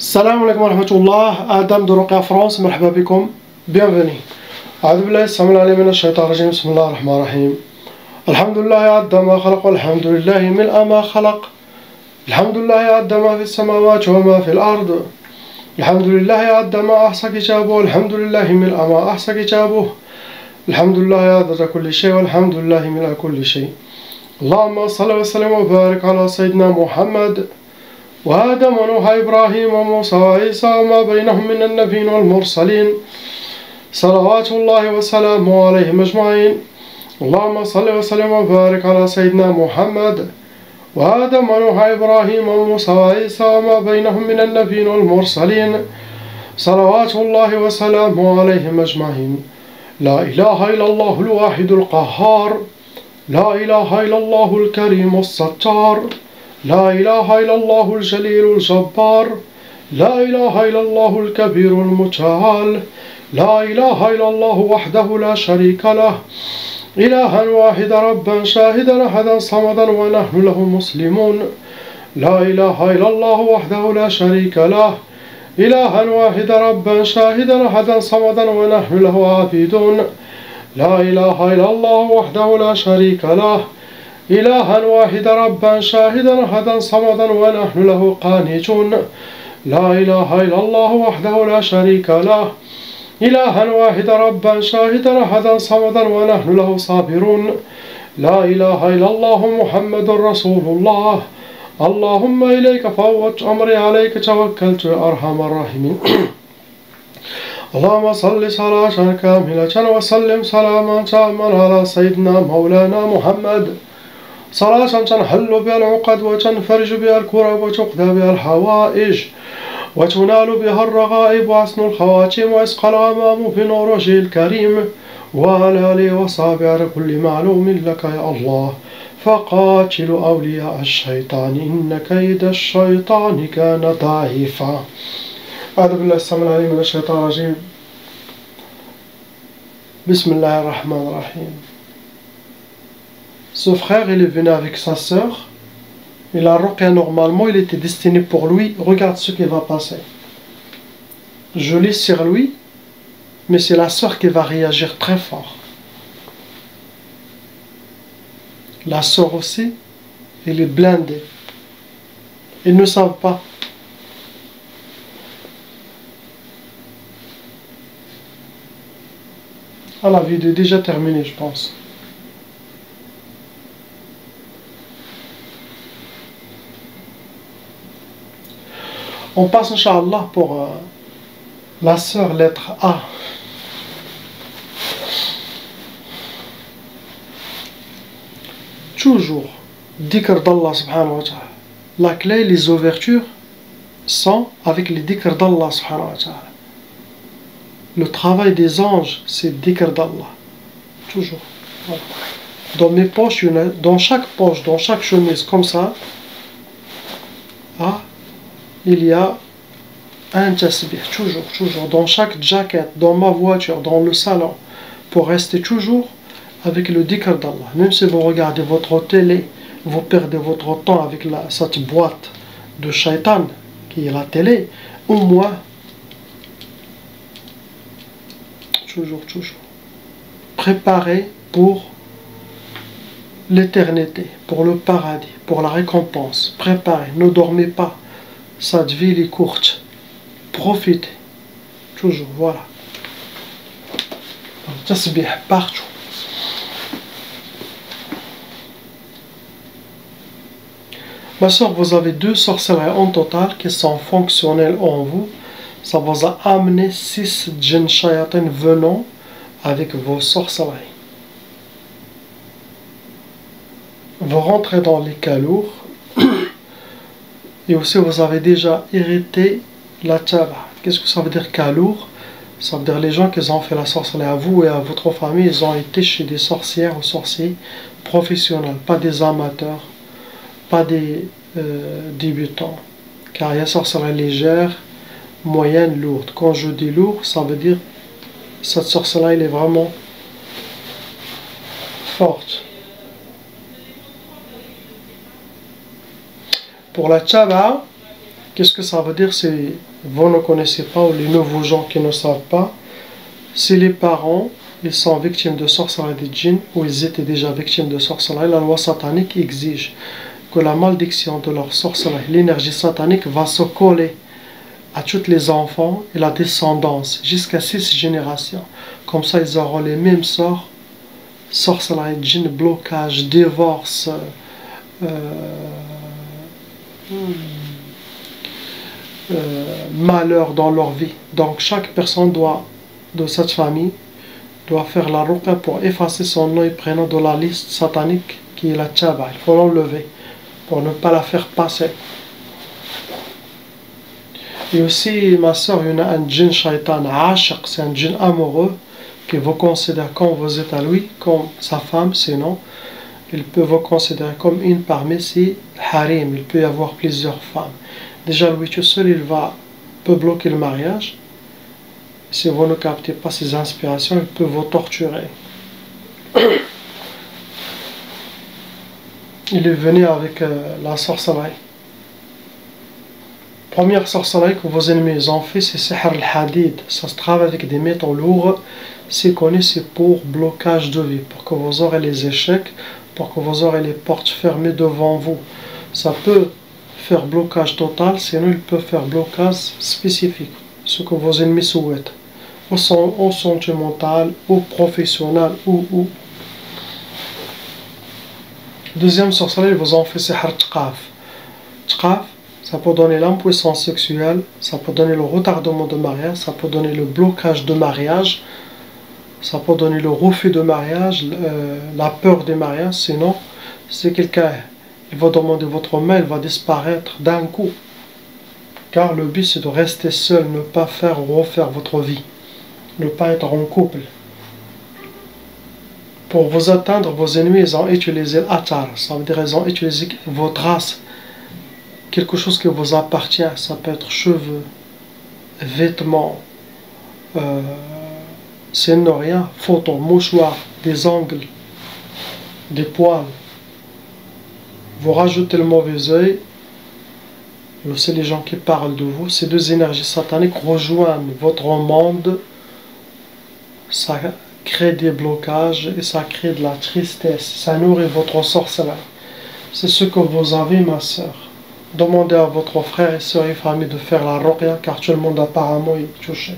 السلام عليكم ورحمة الله. آدم دروقيا فرنسا، مرحبا بكم، bienvenue. أعوذ بالله السميع العليم من الشيطان الرجيم. بسم الله الرحمن الرحيم. الحمد لله عد ما خلق، والحمد لله ملء ما خلق. الحمد لله عد ما في السماوات وما في الأرض. الحمد لله عد ما أحصى كتابه، والحمد لله ملء ما أحصى كتابه. الحمد لله عدد كل شيء، والحمد لله ملء كل شيء. اللهم صل وسلم وبارك على سيدنا محمد وآدم ونوح إبراهيم وموسى وعيسى وما بينهم من النبيين والمرسلين، صلوات الله وسلامه عليهم أجمعين. اللهم صل وسلم وبارك على سيدنا محمد وآدم ونوح إبراهيم وموسى وعيسى وما بينهم من النبيين والمرسلين، صلوات الله وسلامه عليهم أجمعين. لا إله إلا الله الواحد القهار، لا إله إلا الله الكريم الستار، لا إله إلا الله الجليل الجبار، لا إله إلا الله الكبير المتعال، لا إله إلا الله وحده لا شريك له، إلها واحدا ربا شاهدا أحدا صمدا ونحن له مسلمون. لا إله إلا الله وحده لا شريك له، إلها واحدا ربا شاهدا أحدا صمدا ونحن له عابدون. لا إله إلا الله وحده لا شريك له، إلها واحدا ربا شاهدا أحدا صمدا ونحن له قانتون. لا إله إلا الله وحده لا شريك له، إلها واحدا ربا شاهدا أحدا صمدا ونحن له صابرون. لا إله إلا الله محمد رسول الله. اللهم إليك فوضت أمري، عليك توكلت يا أرحم الراحمين. اللهم صل صلاة كاملة وسلم سلاما تاما على سيدنا مولانا محمد، صلاة تنحل بها العقد وتنفرج بها الكرب وتقضى بها الحوائج وتنال بها الرغائب وحسن الخواتيم ويسقى الغمام بنور وجهه الكريم وعلى آله وصحبه على كل معلوم لك يا الله. فقاتل أولياء الشيطان إن كيد الشيطان كان ضعيفا. أعوذ بالله السميع العليم من الشيطان الرجيم. بسم الله الرحمن الرحيم. Ce frère, il est venu avec sa sœur. Il a ruqya, normalement, il était destiné pour lui. Regarde ce qui va passer. Je lis sur lui, mais c'est la sœur qui va réagir très fort. La sœur aussi, elle est blindée. Ils ne savent pas. Ah, la vidéo est déjà terminée, je pense. On passe, Inch'Allah, pour la sœur, lettre A. Toujours, dhikr d'Allah subhanahu wa ta'ala. La clé, les ouvertures sont avec les dhikr d'Allah subhanahu wa ta'ala. Le travail des anges, c'est dhikr d'Allah. Toujours. Voilà. Dans mes poches, dans chaque poche, dans chaque chemise, comme ça, il y a un tasbih, toujours, dans chaque jaquette, dans ma voiture, dans le salon, pour rester toujours avec le dhikr d'Allah. Même si vous regardez votre télé, vous perdez votre temps avec cette boîte de shaitan qui est la télé, au moins, toujours, préparez pour l'éternité, pour le paradis, pour la récompense. Préparez, ne dormez pas. Cette vie est courte. Profitez. Toujours, voilà. Tasbih partout. Ma soeur, vous avez 2 sorcelleries en total qui sont fonctionnelles en vous. Ça vous a amené 6 djinns shayatin venant avec vos sorcelleries. Vous rentrez dans les cas lourds. Et aussi, vous avez déjà hérité la taba. Qu'est-ce que ça veut dire cas lourd? Ça veut dire les gens qui ont fait la sorcellerie à vous et à votre famille, ils ont été chez des sorcières ou sorciers professionnels, pas des amateurs, pas des débutants. Car il y a sorcellerie légère, moyenne, lourde. Quand je dis lourd, ça veut dire cette sorcellerie elle est vraiment forte. Pour la taba, Qu'est-ce que ça veut dire si vous ne connaissez pas ou les nouveaux gens qui ne savent pas? Si les parents ils sont victimes de sorcellerie des djinns ou ils étaient déjà victimes de sorcellerie, la loi satanique exige que la malédiction de leur sorcellerie, l'énergie satanique va se coller à tous les enfants et la descendance jusqu'à 6 générations. Comme ça, ils auront les mêmes sorts: sorcellerie, djinn, blocage, divorce, malheur dans leur vie. Donc chaque personne de cette famille doit faire la ruqya pour effacer son nom et prénom de la liste satanique qui est la tchaba. Il faut l'enlever pour ne pas la faire passer. Et aussi, ma soeur, il y a un djinn shaitan ashiq, c'est un djinn amoureux qui vous considère quand vous êtes à lui comme sa femme, sinon il peut vous considérer comme une parmi ses harim. Il peut y avoir plusieurs femmes. Déjà, lui tout seul, peut bloquer le mariage. Si vous ne captez pas ses inspirations, il peut vous torturer. Il est venu avec la sorcellerie. Première sorcellerie que vos ennemis ont fait, c'est Sihr al-Hadid. Ça se travaille avec des métaux lourds. C'est connu, c'est pour blocage de vie, pour que vous aurez les échecs, pour que vous aurez les portes fermées devant vous. Ça peut faire blocage total, sinon il peut faire blocage spécifique, ce que vos ennemis souhaitent, ou sentimental, ou professionnel, ou. Deuxième sorcellerie, vous en fait Sihr Tqaf. Tqaf, ça peut donner l'impuissance sexuelle, ça peut donner le retardement de mariage, ça peut donner le blocage de mariage, ça peut donner le refus de mariage, la peur des mariages. Sinon, si quelqu'un il va demander votre main, il va disparaître d'un coup. Car le but c'est de rester seul, ne pas faire ou refaire votre vie, ne pas être en couple. Pour vous atteindre, vos ennemis ils ont utilisé l'atar, ça veut dire ils ont utilisé votre race, quelque chose qui vous appartient. Ça peut être cheveux, vêtements, sinon rien, photos, mouchoirs, des ongles, des poils. Vous rajoutez le mauvais œil, et aussi les gens qui parlent de vous. Ces deux énergies sataniques rejoignent votre monde, ça crée des blocages et ça crée de la tristesse, ça nourrit votre sorcellerie. C'est ce que vous avez, ma soeur. Demandez à votre frère et soeur et famille de faire la ruqya, car tout le monde apparemment est touché.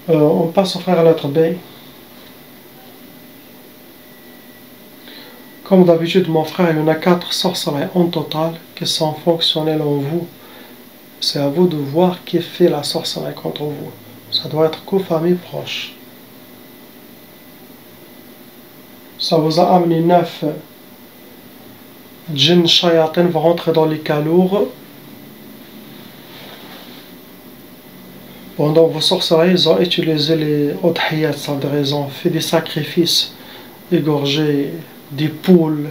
On passe au frère à lettre B. Comme d'habitude, mon frère, il y en a 4 sorcelleries en total qui sont fonctionnelles en vous. C'est à vous de voir qui fait la sorcellerie contre vous. Ça doit être qu'aux familles proches. Ça vous a amené 9 djinns shayatin vont rentrer dans les calours. Pendant vos sorcelleries, ils ont utilisé les udhiyat, ça veut dire ils ont fait des sacrifices, égorgé des poules.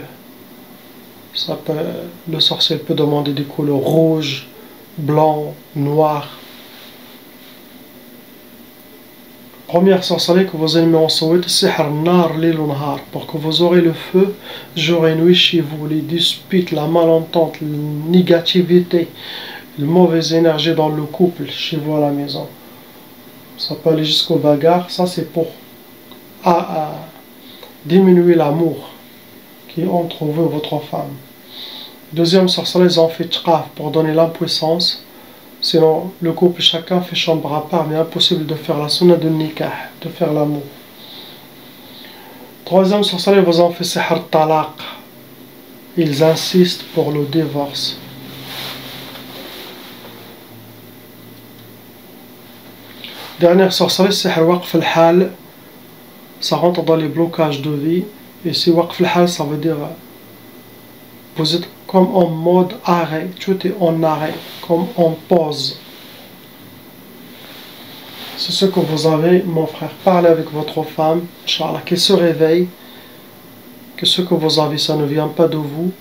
Le sorcier peut demander des couleurs rouges, blanc, noir. Première sorcellerie que vos ennemis ont souhaité, c'est Sihr Nar Lil wa Nahar, pour que vous aurez le feu jour et nuit chez vous, les disputes, la malentente, la négativité, la mauvaise énergie dans le couple chez vous à la maison. Ça peut aller jusqu'aux bagarres. Ça c'est pour diminuer l'amour qui est entre vous et votre femme. Deuxième sorcellerie, ils ont fait Tqaf pour donner l'impuissance. Sinon, le couple, chacun fait chambre à part, mais impossible de faire la sunna de nikah, de faire l'amour. Troisième sorcellerie, ils ont fait Sihr Talaq. Ils insistent pour le divorce. Dernière sorcellerie, Sihr Waqf al-Hal. Ça rentre dans les blocages de vie. Et si Waqf al-Hal, ça veut dire vous êtes comme en mode arrêt, tout est en arrêt, comme en pause. C'est ce que vous avez, mon frère. Parlez avec votre femme, Inch'Allah, qu'elle se réveille, que ce que vous avez, ça ne vient pas de vous,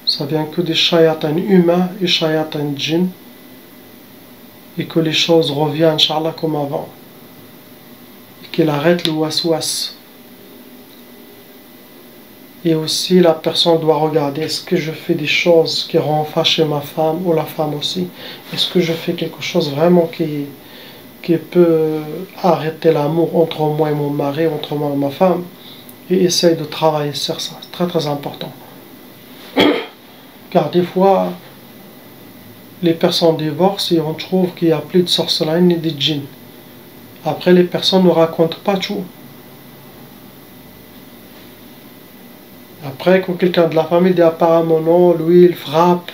ça vient que des shayatans humains et shayatans djinns, et que les choses reviennent, Inch'Allah, comme avant. Et qu'elle arrête le waswas. Et aussi la personne doit regarder, est-ce que je fais des choses qui rendent fâcher ma femme ou la femme aussi? Est-ce que je fais quelque chose vraiment qui peut arrêter l'amour entre moi et mon mari, entre moi et ma femme? Et essaye de travailler sur ça, c'est très très important. Car des fois, les personnes divorcent et on trouve qu'il n'y a plus de sorcellerie ni de djinns. Après, les personnes ne racontent pas tout. Après, quand quelqu'un de la famille dit apparemment non, lui il frappe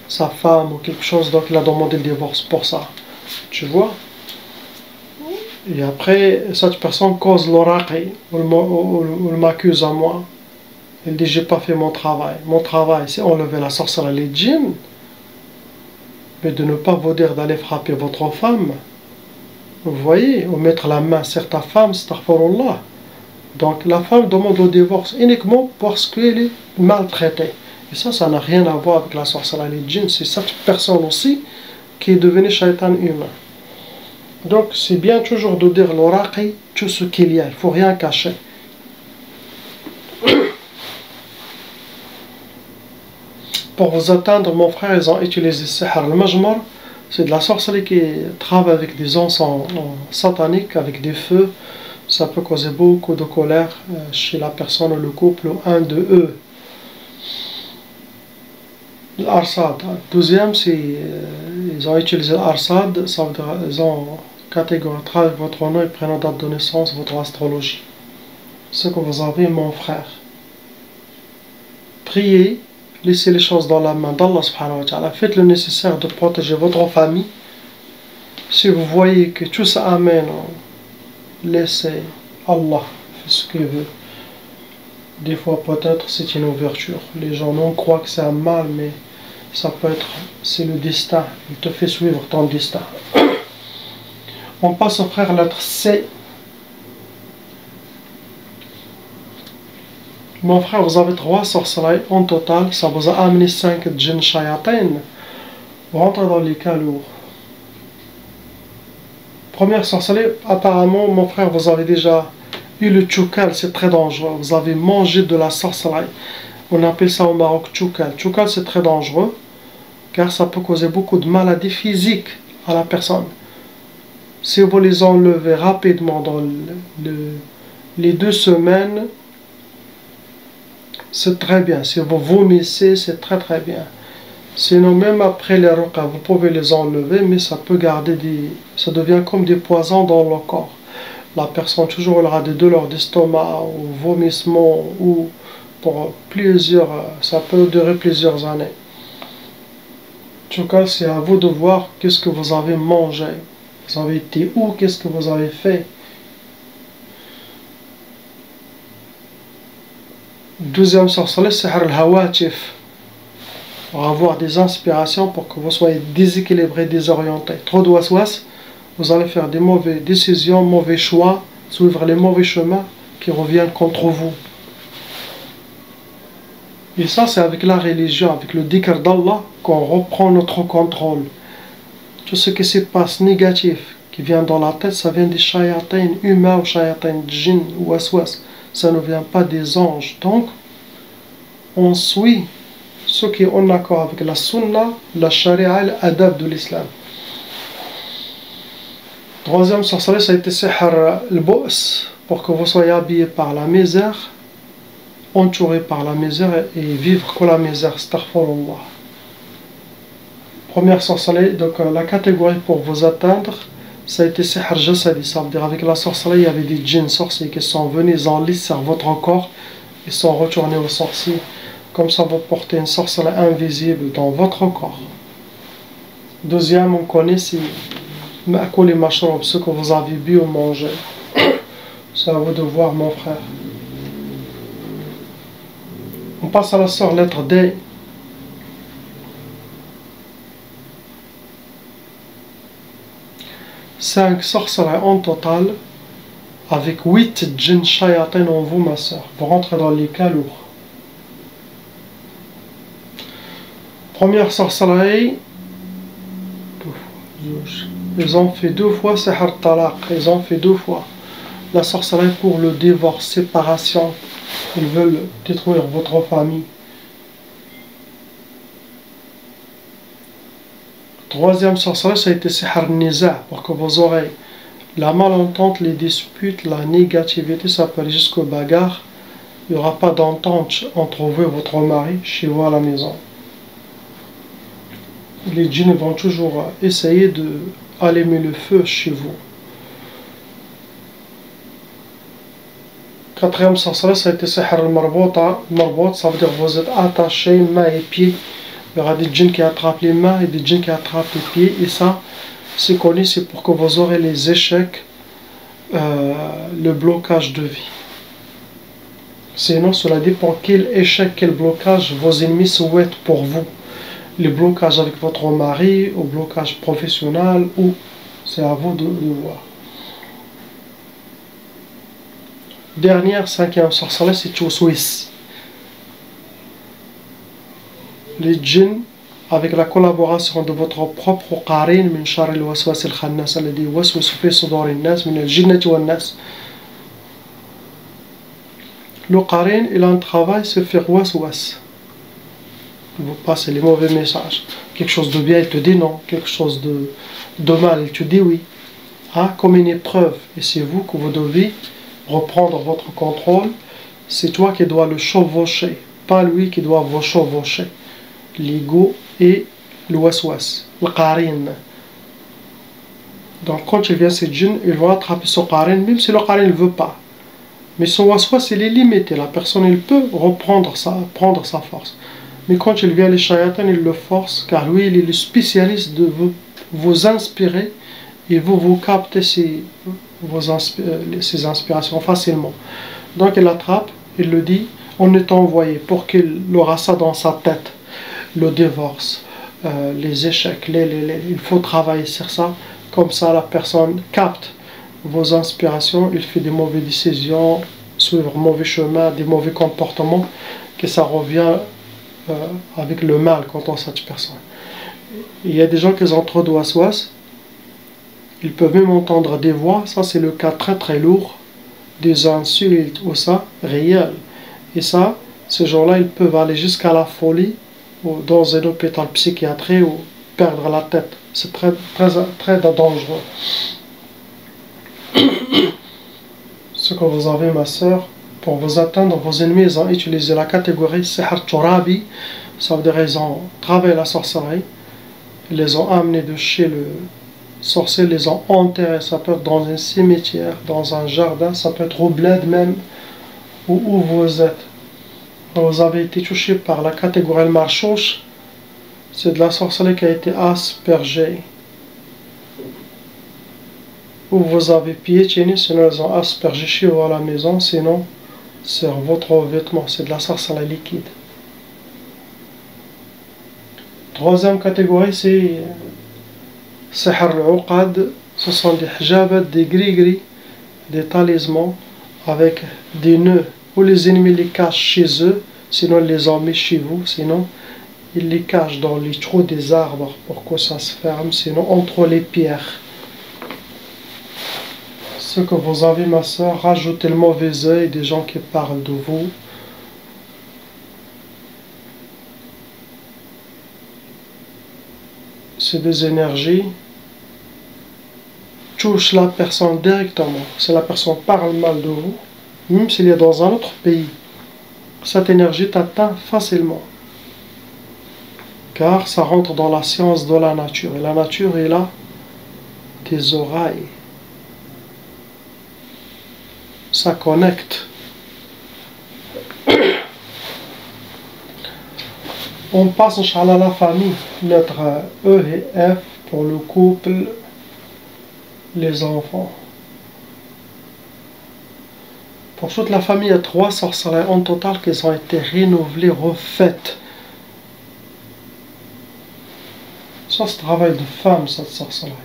sa femme ou quelque chose, donc il a demandé le divorce pour ça. Tu vois? Et après, cette personne cause l'oracle, ou m'accuse à moi. Elle dit j'ai pas fait mon travail. Mon travail, c'est enlever la sorcellerie, les djinns, mais de ne pas vous dire d'aller frapper votre femme. Vous voyez, ou mettre la main sur ta femme, astaghfirullah. Donc la femme demande le divorce uniquement parce qu'elle est maltraitée. Et ça n'a rien à voir avec la sorcellerie, les djinns. C'est cette personne aussi qui est devenue shaitan humain. Donc c'est bien toujours de dire l'oracle, tout ce qu'il y a, il ne faut rien cacher. Pour vous atteindre, mon frère, ils ont utilisé sihr al-majmar. C'est de la sorcellerie qui travaille avec des encens sataniques, avec des feux. Ça peut causer beaucoup de colère chez la personne ou le couple ou un de eux. L'arsad. Deuxième, c'est ils ont utilisé l'arsad, ça veut dire ils ont catégorisé votre nom et prénom, date de naissance, votre astrologie. Ce que vous avez, mon frère. Priez, laissez les choses dans la main d'Allah subhanahu wa ta'ala. Faites le nécessaire de protéger votre famille. Si vous voyez que tout ça amène, laissez Allah faire ce qu'il veut. Des fois peut-être c'est une ouverture. Les gens non croient que c'est un mal, mais ça peut être, c'est le destin. Il te fait suivre ton destin. On passe au frère lettre C. Mon frère, vous avez 3 sorcelleries en total. Ça vous a amené 5 djinns shayatin. Vous rentrez dans les cas lourds. Première sorcellerie, apparemment, mon frère, vous avez déjà eu le tchoukal, c'est très dangereux. Vous avez mangé de la sorcellerie. On appelle ça au Maroc tchoukal. Tchoukal, c'est très dangereux, car ça peut causer beaucoup de maladies physiques à la personne. Si vous les enlevez rapidement dans les 2 semaines, c'est très bien. Si vous vomissez, c'est très très bien. Sinon, même après les ruqa, vous pouvez les enlever, mais ça peut garder ça devient comme des poisons dans le corps. La personne toujours aura des douleurs d'estomac ou vomissements ou pour ça peut durer plusieurs années. En tout cas, c'est à vous de voir qu'est-ce que vous avez mangé. Vous avez été où, qu'est-ce que vous avez fait. Deuxième sorcellerie, c'est al-hawatif. Pour avoir des inspirations pour que vous soyez déséquilibré, désorienté. Trop de waswas, vous allez faire des mauvaises décisions, mauvais choix, suivre les mauvais chemins qui reviennent contre vous. Et ça, c'est avec la religion, avec le dhikr d'Allah, qu'on reprend notre contrôle. Tout ce qui se passe négatif, qui vient dans la tête, ça vient des shayatins humains ou shayatins djinn ou waswas. Ça ne vient pas des anges. Donc, on suit ce qui est en accord avec la sunna, la sharia et l'adab de l'islam. Troisième sorcellerie, ça a été sihr al-bu's, pour que vous soyez habillé par la misère, entouré par la misère et vivre que la misère, astaghfirullah. Première sorcellerie, donc la catégorie pour vous atteindre, ça a été sihr jasadi, ça veut dire avec la sorcellerie, il y avait des djinns sorciers qui sont venus, ils enlisent sur votre corps, ils sont retournés aux sorciers. Comme ça, vous portez une sorcellerie invisible dans votre corps. Deuxième, on connaît, c'est ce que vous avez bu ou mangé. C'est à vous de voir, mon frère. On passe à la sœur lettre D. Cinq sorcelleries en total, avec 8 djinns shayatin en vous, ma sœur. Vous rentrez dans les cas lourds. Première sorcellerie, ils ont fait 2 fois sihr talaq, ils ont fait 2 fois. La sorcellerie pour le divorce, séparation. Ils veulent détruire votre famille. Troisième sorcellerie, ça a été Sihr Niza, pour que vous aurez la malentente, les disputes, la négativité, ça peut aller jusqu'aux bagarres. Il n'y aura pas d'entente entre vous et votre mari chez vous à la maison. Les djinns vont toujours essayer d'allumer le feu chez vous. Quatrième sorcellerie, ça a été Sihr al-Marbota. Marbot, ça veut dire que vous êtes attaché mains et pieds. Il y aura des djinns qui attrapent les mains et des djinns qui attrapent les pieds. Et ça, c'est connu, c'est pour que vous aurez les échecs, le blocage de vie. Sinon, cela dépend quel échec, quel blocage vos ennemis souhaitent pour vous. Les blocages avec votre mari, ou blocage professionnel, ou c'est à vous de voir. Dernière, cinquième sorcellerie, c'est Tchoussouis. Les djinns, avec la collaboration de votre propre qarin, min shar al-waswas al-khannas, alladhi waswisu fi sudur an-nas min al-jinnati wan-nas. Le qarin, il a un travail, c'est faire waswas. Il vous passe les mauvais messages. Quelque chose de bien, il te dit non. Quelque chose de mal, il te dit oui. Ah, comme une épreuve. Et c'est vous que vous devez reprendre votre contrôle. C'est toi qui dois le chevaucher, pas lui qui doit vous chevaucher. L'ego et le waswas, le qarin. Donc quand il vient ces djinns, ils vont attraper ce qarin, même si le qarin ne veut pas. Mais son waswas, il est limité. La personne, il peut prendre sa force. Mais quand il vient les shayatans, il le force, car lui, il est le spécialiste de vous inspirer et vous captez ces inspirations facilement. Donc il l'attrape, il le dit, on est envoyé pour qu'il aura ça dans sa tête. Le divorce, les échecs, il faut travailler sur ça. Comme ça, la personne capte vos inspirations, il fait des mauvaises décisions, suivre un mauvais chemin, des mauvais comportements, que ça revient avec le mal contre cette personne. Il y a des gens qui ont trop de waswas, ils peuvent même entendre des voix, ça c'est le cas très très lourd, des insultes ou ça, réel. Et ça, ces gens-là, ils peuvent aller jusqu'à la folie, ou dans un hôpital psychiatrique, ou perdre la tête. C'est très, très, très dangereux. Ce que vous avez, ma soeur, pour vous atteindre, vos ennemis, ils ont utilisé la catégorie Sihr Turabi, ça veut dire qu'ils ont travaillé la sorcellerie, ils les ont amenés de chez le sorcier, les ont enterrés, ça peut être dans un cimetière, dans un jardin, ça peut être au bled même, ou où vous êtes. Vous avez été touché par la catégorie El Marchouch, c'est de la sorcellerie qui a été aspergée. Ou vous avez piétiné, sinon ils ont aspergé chez vous à la maison, sinon sur votre vêtement, c'est de la sorcellerie liquide. Troisième catégorie, c'est Sihr al-Uqad, ce sont des hijabats, des gris-gris, des talismans avec des nœuds, où les ennemis les cachent chez eux, sinon ils les ont mis chez vous, sinon ils les cachent dans les trous des arbres pour que ça se ferme, sinon entre les pierres. Ce que vous avez, ma soeur, rajoutez le mauvais œil des gens qui parlent de vous. C'est des énergies touchent la personne directement. Si la personne parle mal de vous, même s'il est dans un autre pays, cette énergie t'atteint facilement. Car ça rentre dans la science de la nature. Et la nature est là, des oreilles. Ça connecte. On passe, Inch'Allah, à la famille. Lettre E et F pour le couple, les enfants. Pour toute la famille, il y a 3 sorcelleries en total qui ont été renouvelées, refaites. Ça, c'est travail de femme, cette sorcellerie.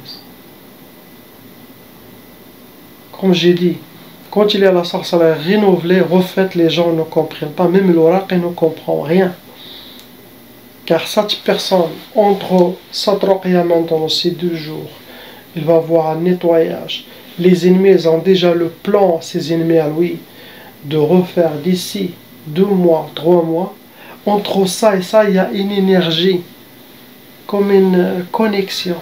Comme j'ai dit, quand il y a la sorcellerie renouvelée, refaite, les gens ne comprennent pas. Même l'oracle ne comprend rien. Car cette personne, entre cette ruqya maintenant, ces 2 jours, il va avoir un nettoyage. Les ennemis, ils ont déjà le plan, ces ennemis à lui, de refaire d'ici 2 mois, 3 mois. Entre ça et ça, il y a une énergie, comme une connexion.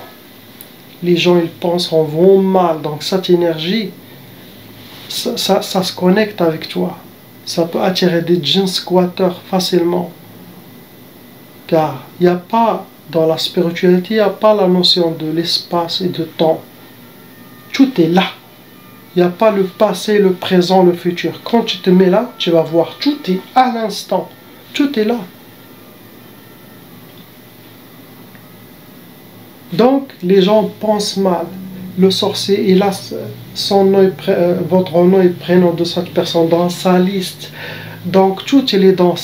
Les gens, ils pensent en vont mal. Donc cette énergie, ça se connecte avec toi. Ça peut attirer des djinns squatteurs facilement. Car il n'y a pas, dans la spiritualité, il n'y a pas la notion de l'espace et de temps. Tout est là. Il n'y a pas le passé, le présent, le futur. Quand tu te mets là, tu vas voir, tout est à l'instant. Tout est là. Donc, les gens pensent mal. Le sorcier, il a son nom, votre nom et prénom de cette personne dans sa liste. Donc, tout il est dans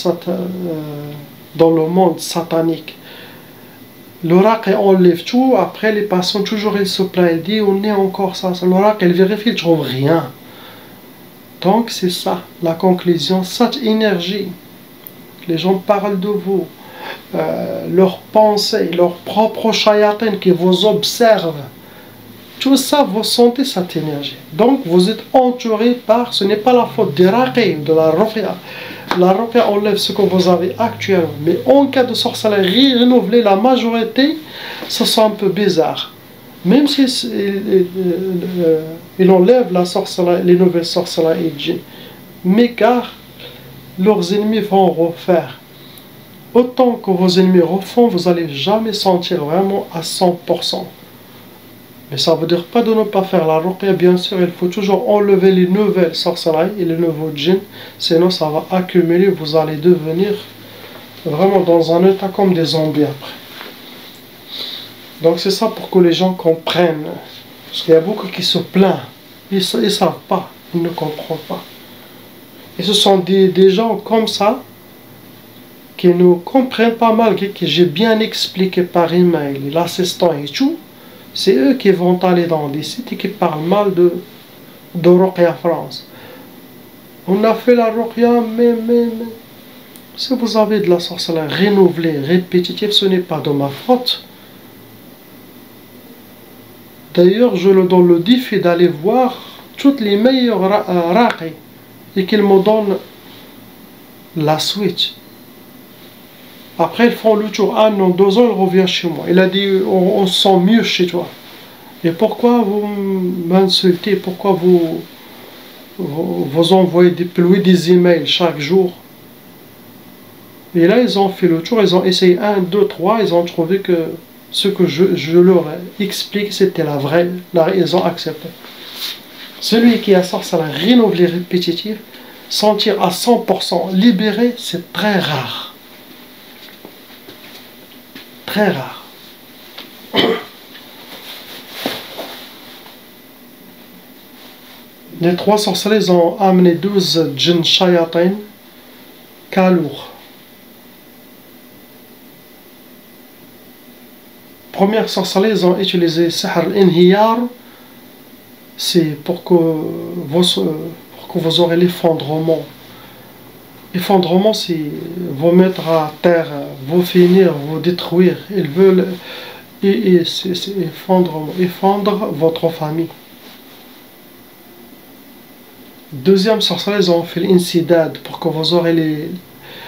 le monde satanique. L'oracle enlève tout, après les patients, toujours il se plaint, il dit on est encore ça. L'oracle, il vérifie, il ne trouve rien. Donc, c'est ça, la conclusion, cette énergie. Les gens parlent de vous. Leurs pensées, leurs propres shayatins qui vous observent, tout ça, vous sentez cette énergie. Donc, vous êtes entouré par, ce n'est pas la faute des raqi, de la ruqya. La ruqya enlève ce que vous avez actuellement. Mais en cas de sorcellerie renouvelée, la majorité, ça sent un peu bizarre. Même si il enlève la sorcellerie, les nouvelles sorcelleries et djinns. Mais car leurs ennemis vont refaire. Autant que vos ennemis refont, vous n'allez jamais sentir vraiment à 100%. Mais ça ne veut dire pas de ne pas faire la ruqya, bien sûr, il faut toujours enlever les nouvelles sorcelleries et les nouveaux djinns, sinon ça va accumuler, vous allez devenir vraiment dans un état comme des zombies après. Donc c'est ça pour que les gens comprennent, parce qu'il y a beaucoup qui se plaignent, ils ne savent pas, ils ne comprennent pas. Et ce sont des gens comme ça, qui ne comprennent pas mal, que j'ai bien expliqué par email, l'assistant et tout. C'est eux qui vont aller dans des sites et qui parlent mal de Ruqya France. On a fait la Ruqya, mais si vous avez de la sorcellerie renouvelée, répétitive, ce n'est pas de ma faute. D'ailleurs, je leur donne le défi d'aller voir toutes les meilleures raqi et qu'ils me donnent la suite. Après, ils font le tour, 1 an, 2 ans, ils reviennent chez moi. Il a dit, on se sent mieux chez toi. Et pourquoi vous m'insultez? Pourquoi vous envoyez des emails chaque jour? Et là, ils ont fait le tour, ils ont essayé 1, 2, 3, ils ont trouvé que ce que je leur explique, c'était la vraie. Là, ils ont accepté. Celui qui a sorcellerie renouvelée répétitive, sentir à 100% libéré, c'est très rare. Très rare. Les 3 sorciers ont amené 12 djinns shayatin kalour. Première sorcellerie, ils ont utilisé sihr al-inhiyar. C'est pour que vous aurez l'effondrement. L'effondrement, c'est vous mettre à terre, vous finir, vous détruire. Ils veulent effondre votre famille. Deuxième sorcellerie, ils ont fait l'insidad pour que vous aurez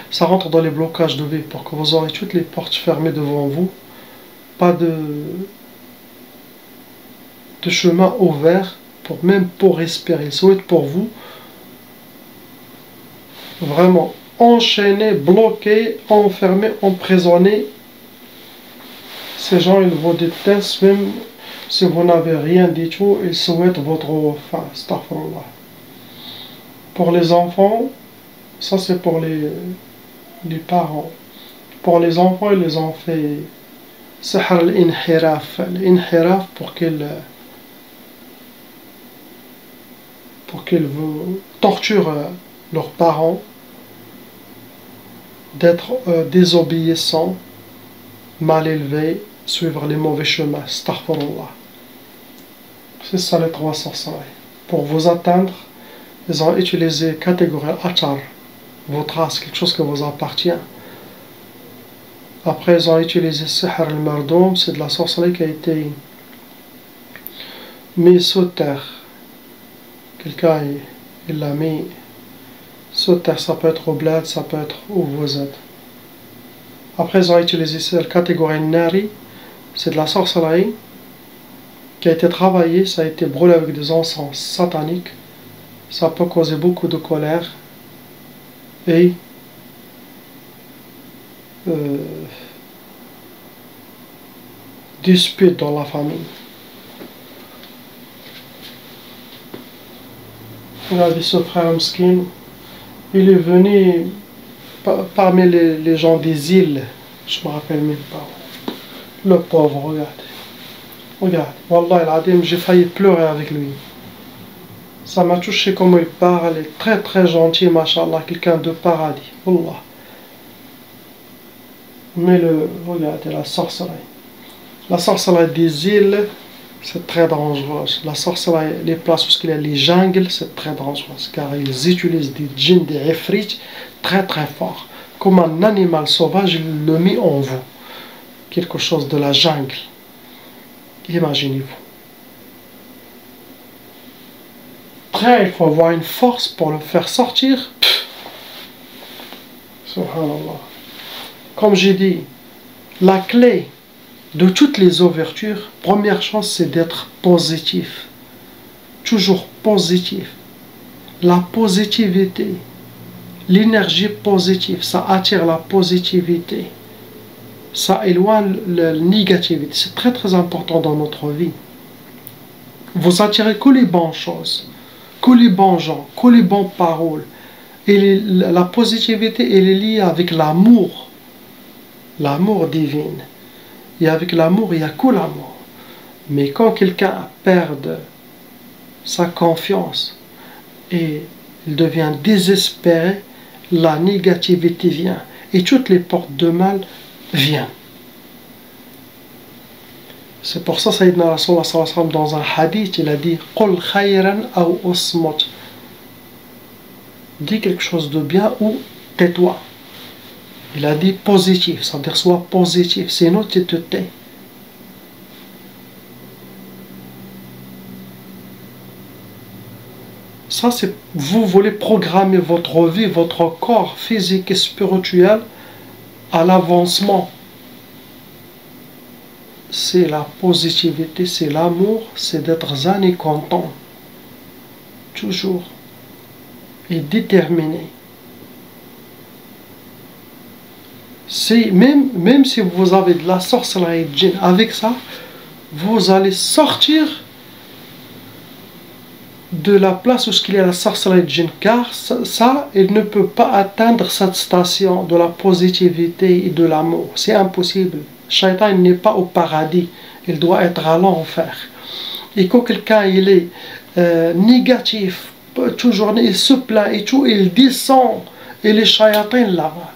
ça rentre dans les blocages de vie, pour que vous aurez toutes les portes fermées devant vous. Pas de chemin ouvert, même pour respirer. Ils souhaitent pour vous vraiment enchaîné, bloqué, enfermé, emprisonné. Ces gens, ils vous détestent, même si vous n'avez rien dit tout, ils souhaitent votre fin. Astaghfirullah. Pour les enfants, ça c'est pour les parents. Pour les enfants, ils les ont fait sihr al-inhiraf. L'inhiraf pour qu'ils vous torturent leurs parents, d'être désobéissants, mal élevés, suivre les mauvais chemins. Astaghfirullah. C'est ça les 3 sorcelleries. Pour vous atteindre, ils ont utilisé catégorie achar, votre race, quelque chose qui vous appartient. Après, ils ont utilisé sihr al-mardoum, c'est de la sorcellerie qui a été mise sous terre. Quelqu'un, il l'a mis sur terre, ça peut être au bled, ça peut être où vous êtes. Après, ils ont utilisé cette catégorie Nari, c'est de la sorcellerie qui a été travaillée, ça a été brûlé avec des encens sataniques. Ça peut causer beaucoup de colère et disputes dans la famille. Regardez ce frère Mskin, il est venu parmi les gens des îles, je me rappelle même pas. Le pauvre, regardez. Regarde, Wallah al-Adim, j'ai failli pleurer avec lui. Ça m'a touché comment il parle, il est très très gentil, machallah, quelqu'un de paradis. Wallah. Mais regardez, la sorcellerie. La sorcellerie des îles, c'est très dangereux. La sorcellerie, les places où il y a les jungles, c'est très dangereux. Car ils utilisent des djinns, des ifrits très très forts. Comme un animal sauvage, il le met en vous. Quelque chose de la jungle. Imaginez-vous. Après, il faut avoir une force pour le faire sortir. Subhanallah. Comme j'ai dit, la clé de toutes les ouvertures, première chose, c'est d'être positif. Toujours positif. La positivité, l'énergie positive, ça attire la positivité. Ça éloigne la négativité. C'est très très important dans notre vie. Vous attirez que les bonnes choses, que les bons gens, que les bonnes paroles. Et la positivité, elle est liée avec l'amour. L'amour divin. Et avec l'amour, il n'y a que l'amour. Mais quand quelqu'un perd sa confiance et il devient désespéré, la négativité vient. Et toutes les portes de mal viennent. C'est pour ça, Sayyidina Rasulullah sallallahu alayhi wa sallam, dans un hadith, il a dit « Qul khayran aw usmut » dis quelque chose de bien ou tais-toi. Il a dit positif, c'est-à-dire sois positif, sinon tu te tais. Ça, c'est vous voulez programmer votre vie, votre corps physique et spirituel à l'avancement. C'est la positivité, c'est l'amour, c'est d'être zen et content. Toujours. Et déterminé. Même si vous avez de la sorcellerie djinn, avec ça, vous allez sortir de la place où il y a la sorcellerie djinn, car ça, il ne peut pas atteindre cette station de la positivité et de l'amour. C'est impossible. Shaitan n'est pas au paradis, il doit être à l'enfer. Et quand quelqu'un il est négatif, toujours il se plaint et tout, il descend et les shayatins là-bas.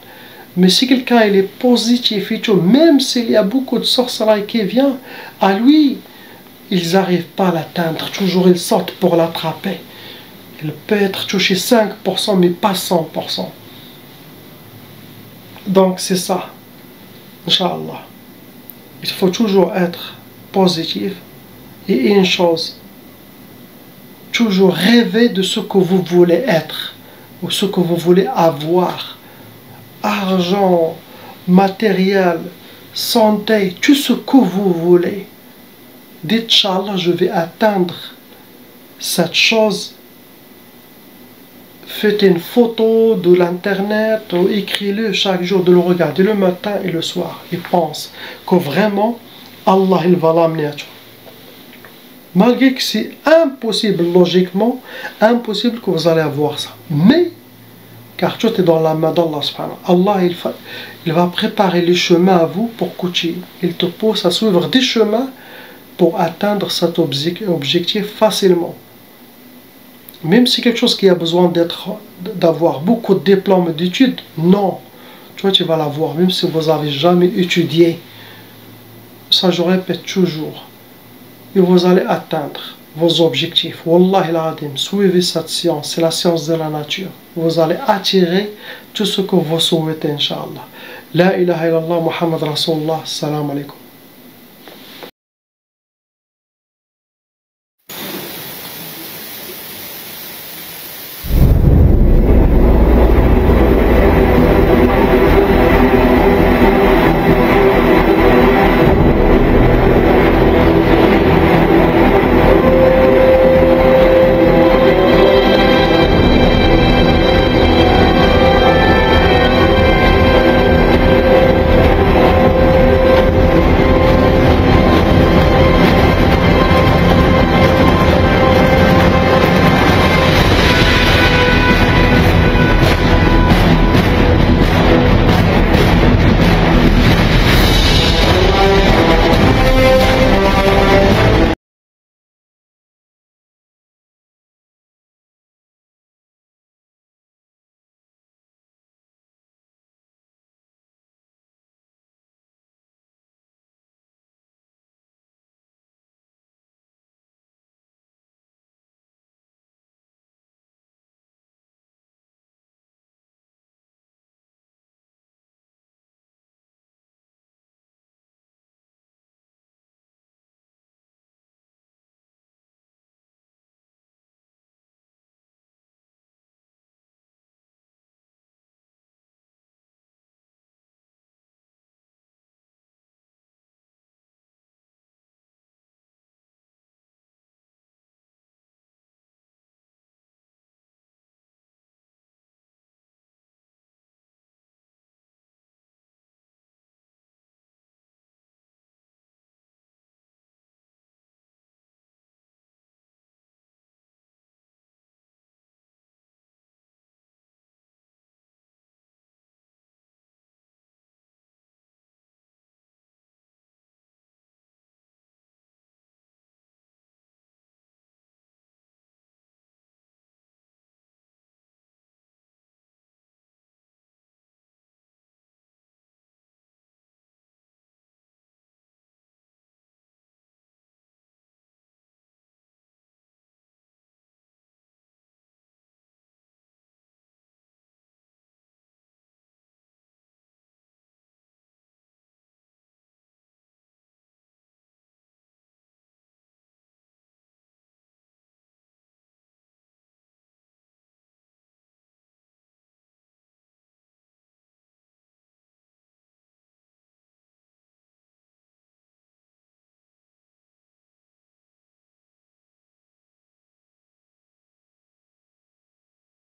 Mais si quelqu'un il est positif et tout, même s'il y a beaucoup de sorcellerie qui vient, à lui, ils n'arrivent pas à l'atteindre. Toujours ils sortent pour l'attraper. Il peut être touché 5%, mais pas 100%. Donc c'est ça. Inch'Allah. Il faut toujours être positif. Et une chose, toujours rêver de ce que vous voulez être, ou ce que vous voulez avoir. Argent, matériel, santé, tout ce que vous voulez. Dites, Inch'Allah, je vais atteindre cette chose. Faites une photo de l'internet, ou écrivez-le chaque jour, de le regarder le matin et le soir. Et pense que vraiment, Allah il va l'amener à toi. Malgré que c'est impossible, logiquement, impossible que vous allez avoir ça. Mais, car tout est dans la main d'Allah subhanahu. Allah, il va préparer les chemins à vous pour que il te pousse à suivre des chemins pour atteindre cet objectif facilement. Même si quelque chose qui a besoin d'avoir beaucoup de diplômes d'études, non. Toi, tu vas l'avoir, même si vous n'avez jamais étudié. Ça, je répète toujours. Et vous allez atteindre vos objectifs. Wallah al-Adim, suivez cette science, c'est la science de la nature. Vous allez attirer tout ce que vous souhaitez, Inch'Allah. La ilaha illallah, Muhammad Rasulullah, salam alaikum.